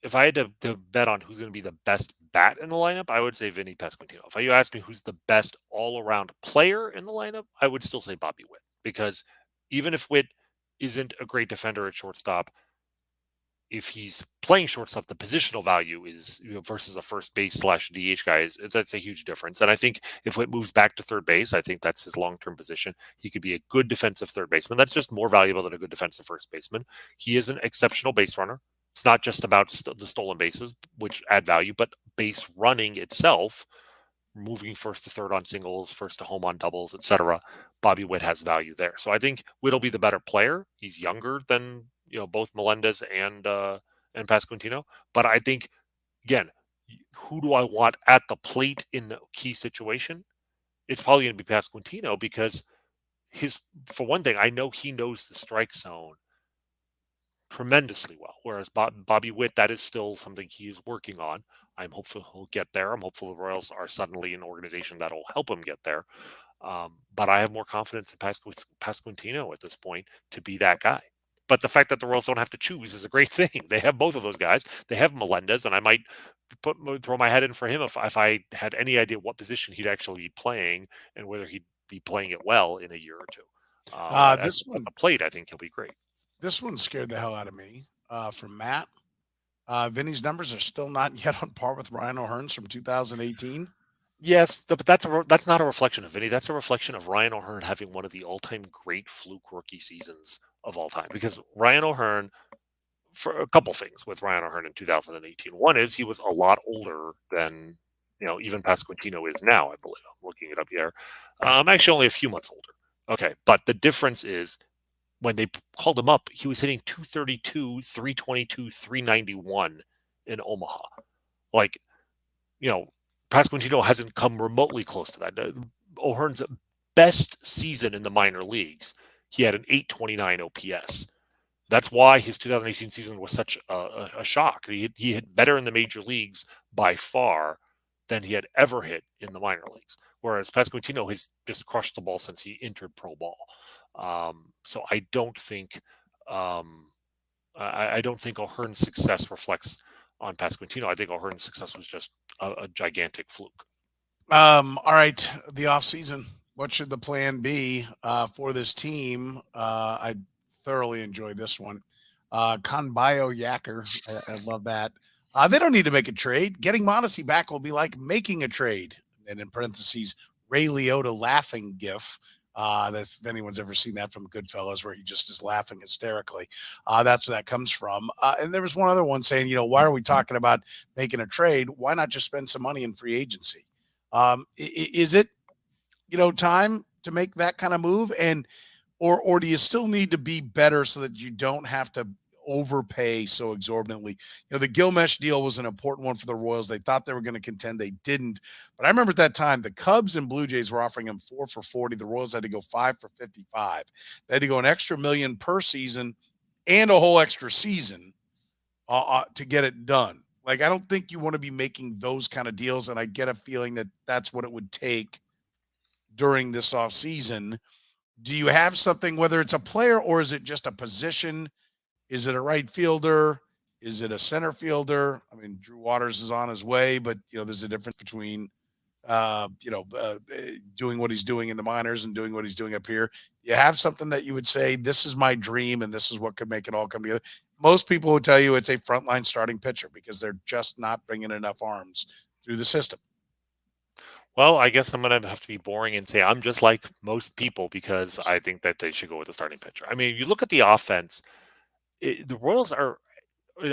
if I had to bet on who's going to be the best bat in the lineup, I would say Vinny Pasquantino. If you ask me who's the best all-around player in the lineup, I would still say Bobby Witt, because even if Witt isn't a great defender at shortstop, if he's playing shortstop, the positional value is versus a first base / DH guy that's a huge difference. And I think if it moves back to third base, I think that's his long-term position. He could be a good defensive third baseman. That's just more valuable than a good defensive first baseman. He is an exceptional base runner. It's not just about the stolen bases, which add value, but base running itself, moving first to third on singles, first to home on doubles, etc. Bobby Witt has value there. So I think Witt will be the better player. He's younger than both Melendez and Pasquantino. But I think, again, who do I want at the plate in the key situation? It's probably going to be Pasquantino, because for one thing, I know he knows the strike zone tremendously well. Whereas Bobby Witt, that is still something he is working on. I'm hopeful he'll get there. I'm hopeful the Royals are suddenly an organization that'll help him get there. But I have more confidence in Pasquantino at this point to be that guy. But the fact that the Royals don't have to choose is a great thing. They have both of those guys. They have Melendez, and I might throw my head in for him if I had any idea what position he'd actually be playing and whether he'd be playing it well in a year or two. At the plate, I think he'll be great. This one scared the hell out of me from Matt. Vinny's numbers are still not yet on par with Ryan O'Hearn's from 2018. Yes, but that's not a reflection of Vinny. That's a reflection of Ryan O'Hearn having one of the all-time great fluke rookie seasons of all time. Because Ryan O'Hearn, for a couple things with Ryan O'Hearn in 2018. One is he was a lot older than even Pasquantino is now. I believe I'm looking it up here. Actually, only a few months older. Okay, but the difference is when they called him up, he was hitting 232, 322, 391 in Omaha. Pasquantino hasn't come remotely close to that. O'Hearn's best season in the minor leagues, he had an 829 OPS. That's why his 2018 season was such a shock. He hit better in the major leagues by far than he had ever hit in the minor leagues. Whereas Pasquantino has just crushed the ball since he entered pro ball. So I don't think I don't think O'Hearn's success reflects on Pasquantino. I think O'Hearn's success was just a gigantic fluke. All right, the off season. What should the plan be for this team? I thoroughly enjoyed this one. Conbayo Yacker, I love that. They don't need to make a trade. Getting Mondesi back will be like making a trade. And in parentheses, Ray Liotta laughing gif. That's if anyone's ever seen that from Goodfellas, where he just is laughing hysterically. That's where that comes from. And there was one other one saying, why are we talking about making a trade? Why not just spend some money in free agency? Is it, time to make that kind of move? And or do you still need to be better so that you don't have to overpay so exorbitantly? The Gilmesh deal was an important one for the Royals. They thought they were going to contend. They didn't. But I remember at that time, the Cubs and Blue Jays were offering him 4 for 40. The Royals had to go 5 for 55. They had to go an extra million per season and a whole extra season to get it done. Like, I don't think you want to be making those kind of deals. And I get a feeling that that's what it would take during this offseason. Do you have something, whether it's a player or is it just a position? Is it a right fielder? Is it a center fielder? I mean, Drew Waters is on his way, but there's a difference between doing what he's doing in the minors and doing what he's doing up here. You have something that you would say, this is my dream and this is what could make it all come together. Most people would tell you it's a frontline starting pitcher because they're just not bringing enough arms through the system. Well, I guess I'm going to have to be boring and say I'm just like most people because I think that they should go with the starting pitcher. I mean, you look at the offense, the Royals are in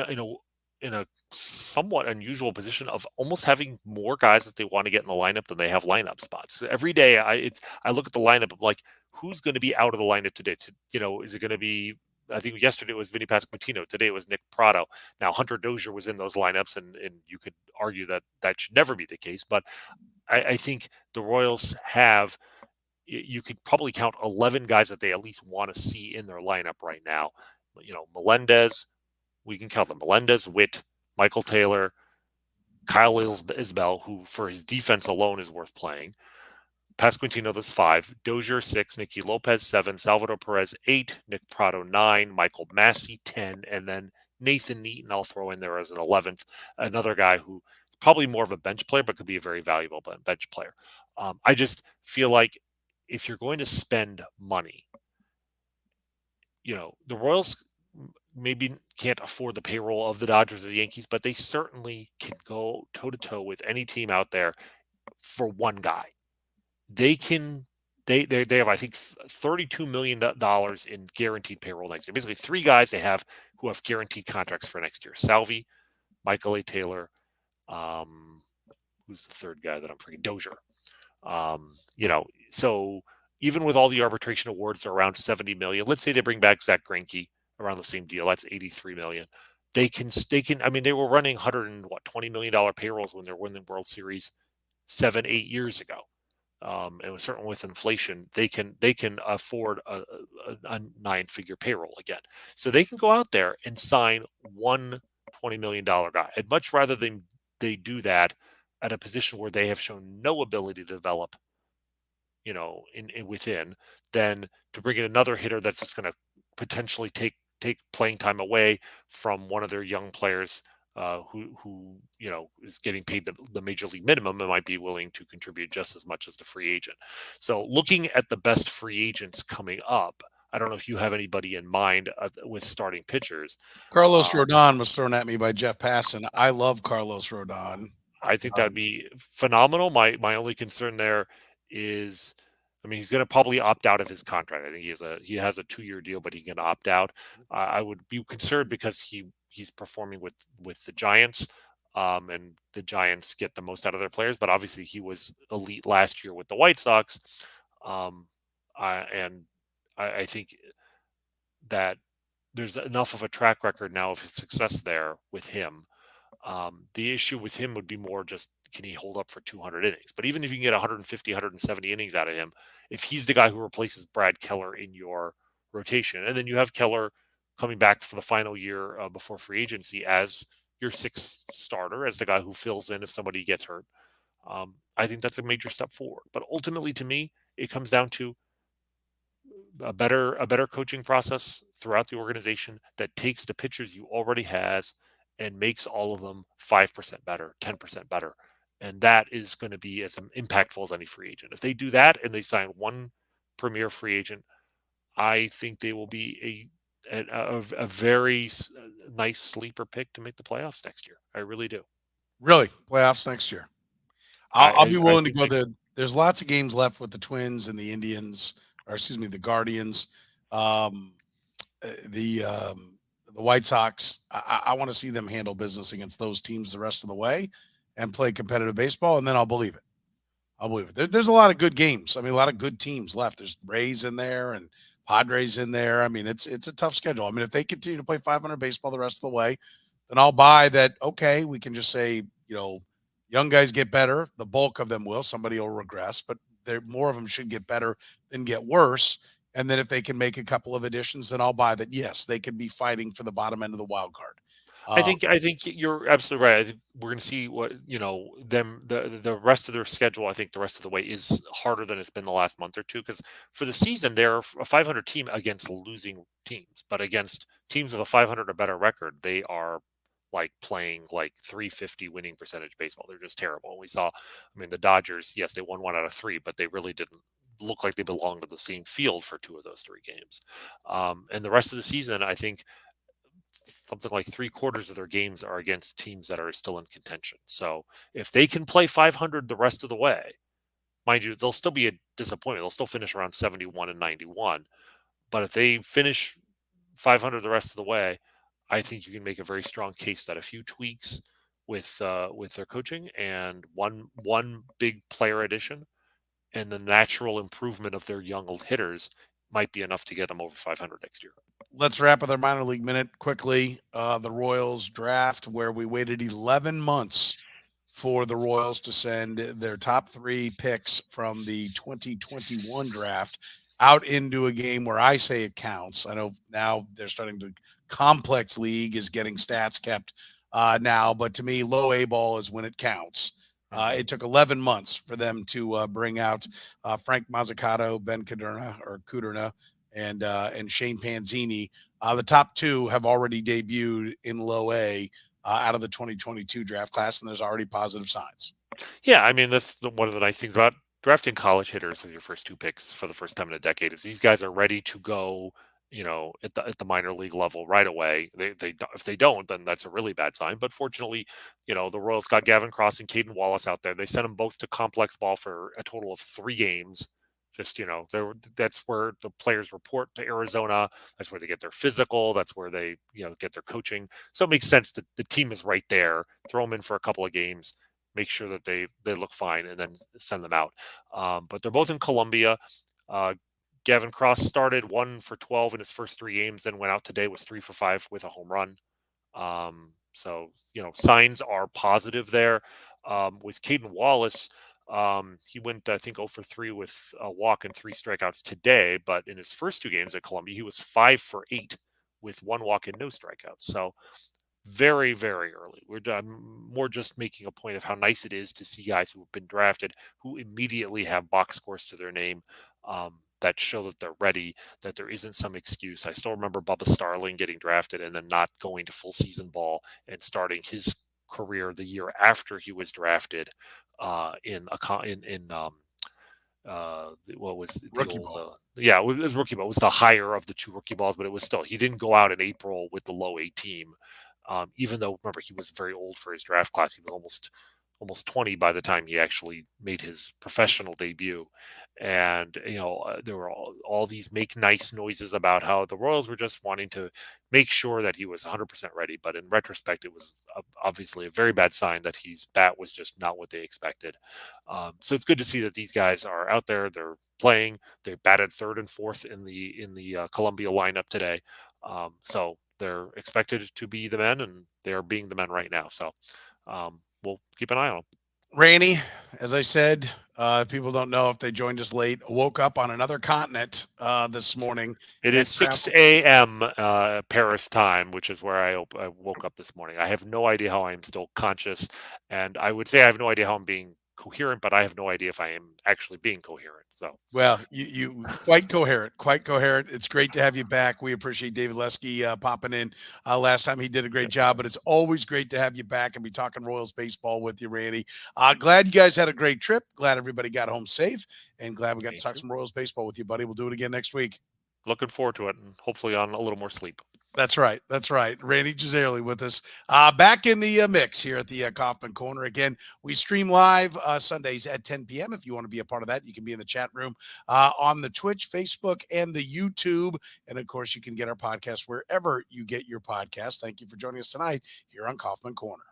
a somewhat unusual position of almost having more guys that they want to get in the lineup than they have lineup spots. Every day I look at the lineup, I'm like, who's going to be out of the lineup today? Is it going to be, I think yesterday it was Vinny Pasquantino. Today it was Nick Prado. Now Hunter Dozier was in those lineups, and you could argue that that should never be the case. But I think the Royals have, you could probably count 11 guys that they at least want to see in their lineup right now. Melendez, we can count them. Melendez, Witt, Michael Taylor, Kyle Isbell, who for his defense alone is worth playing. Pasquantino, that's 5. Dozier, 6. Nicky Lopez, 7. Salvador Perez, 8. Nick Prado, 9. Michael Massey, 10. And then Nathan Neaton, I'll throw in there as an 11th. Another guy who is probably more of a bench player, but could be a very valuable bench player. I just feel like if you're going to spend money, the Royals maybe can't afford the payroll of the Dodgers or the Yankees, but they certainly can go toe-to-toe with any team out there for one guy. They can. They have, I think, $32 million in guaranteed payroll next year. Basically, 3 guys they have who have guaranteed contracts for next year: Salvi, Michael A. Taylor, who's the third guy that I'm forgetting? Dozier. So even with all the arbitration awards, they're around $70 million. Let's say they bring back Zach Greinke, around the same deal. That's $83 million. They can. I mean, they were running $120 million payrolls when they're winning the World Series 7-8 years ago. And certainly with inflation, they can afford a 9-figure payroll again. So they can go out there and sign one $20 million guy. I'd much rather they do that at a position where they have shown no ability to develop, within, than to bring in another hitter that's just going to potentially take playing time away from one of their young players who is getting paid the major league minimum and might be willing to contribute just as much as the free agent. So looking at the best free agents coming up, I don't know if you have anybody in mind with starting pitchers. Carlos Rodon was thrown at me by Jeff Passan. I love Carlos Rodon. I think that'd be phenomenal. My only concern there is, I mean, he's going to probably opt out of his contract. I think he has a 2-year deal, but he can opt out. I would be concerned because he's performing with the Giants, and the Giants get the most out of their players. But obviously, he was elite last year with the White Sox, I think that there's enough of a track record now of his success there with him. The issue with him would be more just, can he hold up for 200 innings? But even if you can get 150, 170 innings out of him, if he's the guy who replaces Brad Keller in your rotation, and then you have Keller coming back for the final year before free agency as your 6th starter, as the guy who fills in if somebody gets hurt, I think that's a major step forward. But ultimately, to me, it comes down to a better coaching process throughout the organization that takes the pitchers you already has and makes all of them 5% better, 10% better. And that is going to be as impactful as any free agent. If they do that and they sign one premier free agent, I think they will be a very nice sleeper pick to make the playoffs next year. I really do. Really? Playoffs next year? I'll be willing to go there. There's lots of games left with the Twins and the Indians the Guardians, um, the White Sox. I want to see them handle business against those teams the rest of the way and play competitive baseball, and then I'll believe it. I'll believe it. There's a lot of good games. I mean, a lot of good teams left. There's Rays in there and Padres in there. I mean, it's a tough schedule. I mean, if they continue to play 500 baseball the rest of the way, then I'll buy that. Okay, we can just say, young guys get better. The bulk of them will. Somebody will regress, but more of them should get better than get worse. And then if they can make a couple of additions, then I'll buy that. Yes, they could be fighting for the bottom end of the wild card. I think you're absolutely right. I think we're going to see what them the rest of their schedule. I think the rest of the way is harder than it's been the last month or two because for the season they're a 500 team against losing teams, but against teams with a 500 or better record, they are like playing like 350 winning percentage baseball. They're just terrible. We saw, I mean, the Dodgers. Yes, they won 1 out of 3, but they really didn't look like they belonged to the same field for 2 of those 3 games. And the rest of the season, I think something like 3/4 of their games are against teams that are still in contention. So if they can play 500 the rest of the way, mind you, they'll still be a disappointment. They'll still finish around 71 and 91. But if they finish 500 the rest of the way, I think you can make a very strong case that a few tweaks with their coaching and one big player addition and the natural improvement of their young hitters might be enough to get them over 500 next year. Let's wrap with our minor league minute quickly. The Royals draft, where we waited 11 months for the Royals to send their top 3 picks from the 2021 draft out into a game where I say it counts. I know now they're starting to complex league is getting stats kept now, but to me, low A ball is when it counts. It took 11 months for them to bring out Frank Mazzucato, Ben Kudrna, and Shane Panzini. The top 2 have already debuted in low A out of the 2022 draft class, and there's already positive signs. Yeah, I mean, that's one of the nice things about drafting college hitters with your first 2 picks for the first time in a decade is these guys are ready to go, at the minor league level right away. They if they don't, then that's a really bad sign. But fortunately, the Royals got Gavin Cross and Caden Wallace out there. They sent them both to complex ball for a total of 3 games. Just that's where the players report to Arizona. That's where they get their physical. That's where they get their coaching. So it makes sense that the team is right there. Throw them in for a couple of games, make sure that they look fine, and then send them out. But they're both in Columbia. Gavin Cross started 1 for 12 in his first 3 games, then went out today, was 3 for 5 with a home run. So signs are positive there. With Caden Wallace, he went, I think, 0 for 3 with a walk and 3 strikeouts today. But in his first 2 games at Columbia, he was 5 for 8 with 1 walk and no strikeouts. So very, very early. We're more just making a point of how nice it is to see guys who have been drafted who immediately have box scores to their name that show that they're ready, that there isn't some excuse. I still remember Bubba Starling getting drafted and then not going to full season ball and starting his career the year after he was drafted what was the Rookie old ball. yeah, it was rookie ball. It was the higher of the 2 rookie balls, but it was still, he didn't go out in April with the low A team. Even though, remember, he was very old for his draft class. He was almost 20 by the time he actually made his professional debut. And, there were all these make nice noises about how the Royals were just wanting to make sure that he was 100% ready. But in retrospect, it was obviously a very bad sign that his bat was just not what they expected. So it's good to see that these guys are out there. They're playing. They batted 3rd and 4th in the Columbia lineup today. So they're expected to be the men, and they are being the men right now. So we'll keep an eye on them. Rany, as I said, people don't know if they joined us late. Woke up on another continent this morning. It is 6 a.m. Paris time, which is where I woke up this morning. I have no idea how I am still conscious, and I would say I have no idea how I'm being coherent, but I have no idea if I am actually being coherent. So, well, you quite coherent. It's great to have you back. We appreciate David Lesky popping in. Last time he did a great job, but it's always great to have you back and be talking Royals baseball with you, Rany. Glad you guys had a great trip. Glad everybody got home safe, and glad we got to talk some Royals baseball with you, buddy. We'll do it again next week. Looking forward to it, and hopefully on a little more sleep. That's right. That's right. Rany Jazayerli with us. Back in the mix here at the Kaufman Corner. Again, we stream live Sundays at 10 p.m. If you want to be a part of that, you can be in the chat room on the Twitch, Facebook, and the YouTube. And of course, you can get our podcast wherever you get your podcast. Thank you for joining us tonight here on Kaufman Corner.